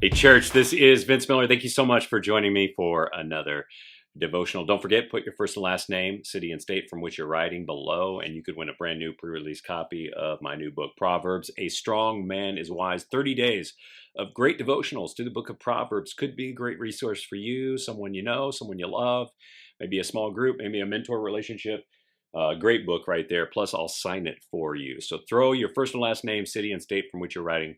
Hey, church, this is Vince Miller. Thank you so much for joining me for another devotional. Don't forget, put your first and last name, city, and state from which you're writing below, and you could win a brand new pre-release copy of my new book, Proverbs. A Strong Man is Wise. 30 days of great devotionals to the book of Proverbs could be a great resource for you, someone you know, someone you love, maybe a small group, maybe a mentor relationship. Great book right there. Plus, I'll sign it for you. So throw your first and last name, city, and state from which you're writing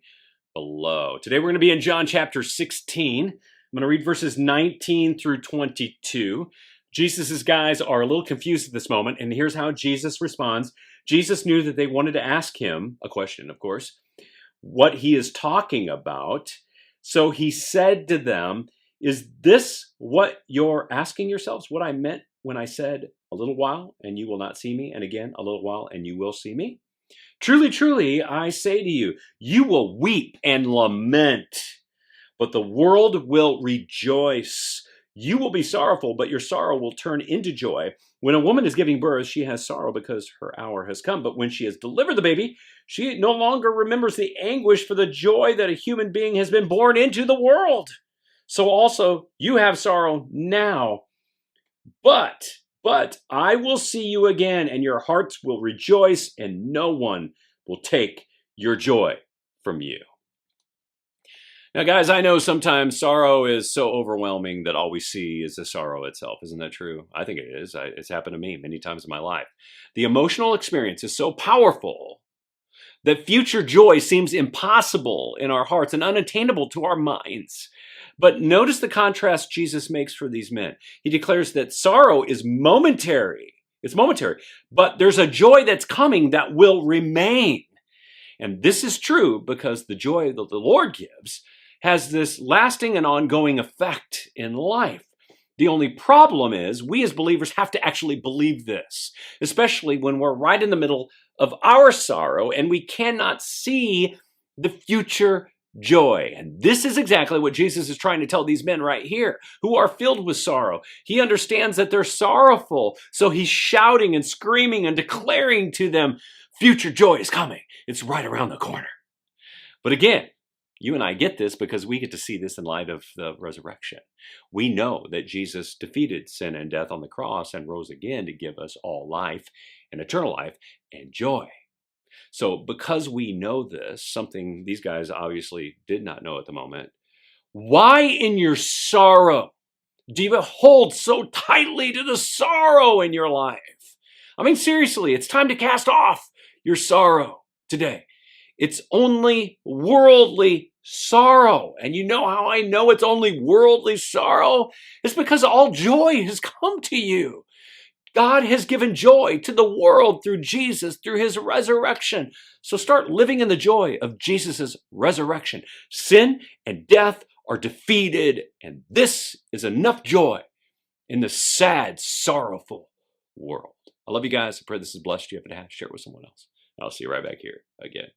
below. Today we're going to be in John chapter 16. I'm going to read verses 19 through 22. Jesus's guys are a little confused at this moment, and here's how Jesus responds. Jesus knew that they wanted to ask him a question, of course, what he is talking about. So he said to them, "Is this what you're asking yourselves? What I meant when I said a little while and you will not see me, and again a little while and you will see me? Truly, truly, I say to you, you will weep and lament, but the world will rejoice. You will be sorrowful, but your sorrow will turn into joy. When a woman is giving birth, she has sorrow because her hour has come. But when she has delivered the baby, she no longer remembers the anguish for the joy that a human being has been born into the world. So also, you have sorrow now, but I will see you again, and your hearts will rejoice, and no one will take your joy from you." Now, guys, I know sometimes sorrow is so overwhelming that all we see is the sorrow itself. Isn't that true? I think it is. It's happened to me many times in my life. The emotional experience is so powerful that future joy seems impossible in our hearts and unattainable to our minds. But notice the contrast Jesus makes for these men. He declares that sorrow is momentary. It's momentary, but there's a joy that's coming that will remain. And this is true because the joy that the Lord gives has this lasting and ongoing effect in life. The only problem is we as believers have to actually believe this, especially when we're right in the middle of our sorrow and we cannot see the future joy. And this is exactly what Jesus is trying to tell these men right here who are filled with sorrow. He understands that they're sorrowful, so he's shouting and screaming and declaring to them, future joy is coming. It's right around the corner. But again, you and I get this because we get to see this in light of the resurrection. We know that Jesus defeated sin and death on the cross and rose again to give us all life and eternal life and joy. So because we know this, something these guys obviously did not know at the moment, why in your sorrow do you hold so tightly to the sorrow in your life? I mean, seriously, it's time to cast off your sorrow today. It's only worldly sorrow. And you know how I know it's only worldly sorrow? It's because all joy has come to you. God has given joy to the world through Jesus, through his resurrection. So start living in the joy of Jesus' resurrection. Sin and death are defeated, and this is enough joy in the sad, sorrowful world. I love you guys. I pray this has blessed you. If it has, share it with someone else. I'll see you right back here again